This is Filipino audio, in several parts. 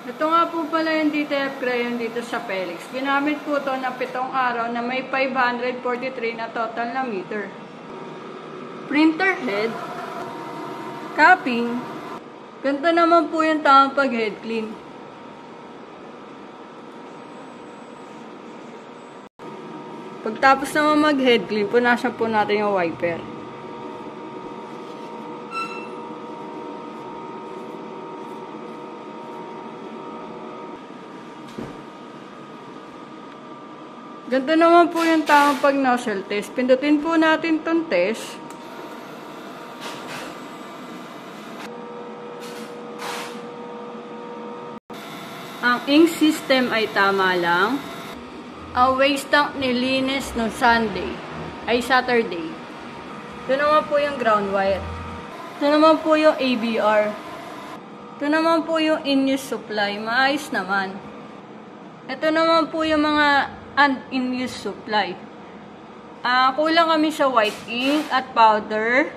Ito nga po pala yung DTF crayon dito sa Felix. Ginamit po ito na 7 araw na may 543 na total na meter. Printer head, capping, ganito naman po yung tamang pag-head clean. Pagtapos naman mag-head clean, punasan po natin yung wiper. Ganito naman po yung tamang pag-nozzle test. Pindutin po natin itong test. Ang ink system ay tama lang. Ang waste tank nilinis no Saturday. Ito naman po yung ground wire. Ito naman po yung ABR. Ito naman po yung in-use supply. Maayos naman. Ito naman po yung mga in-use supply. Kulang kami sa white ink at powder.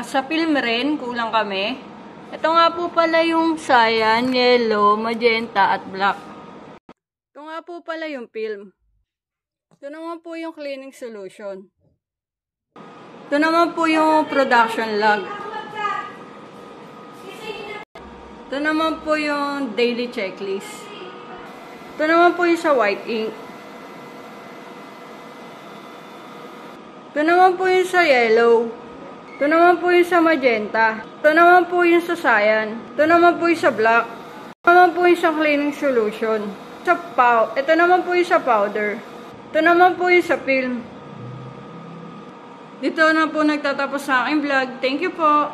Sa film rin, kulang kami. Ito nga po pala yung cyan, yellow, magenta at black. Ito nga po pala yung film. Ito naman po yung cleaning solution. Ito naman po yung production log. Ito naman po yung daily checklist. Ito naman po yung sa white ink. Ito naman po yung sa yellow. Ito naman po yung sa magenta. Ito naman po yung sa cyan. Ito naman po yung sa black. Ito naman po yung sa cleaning solution. Ito naman po yung sa powder. Ito naman po yung sa film. Dito na po nagtatapos sa aking vlog. Thank you po.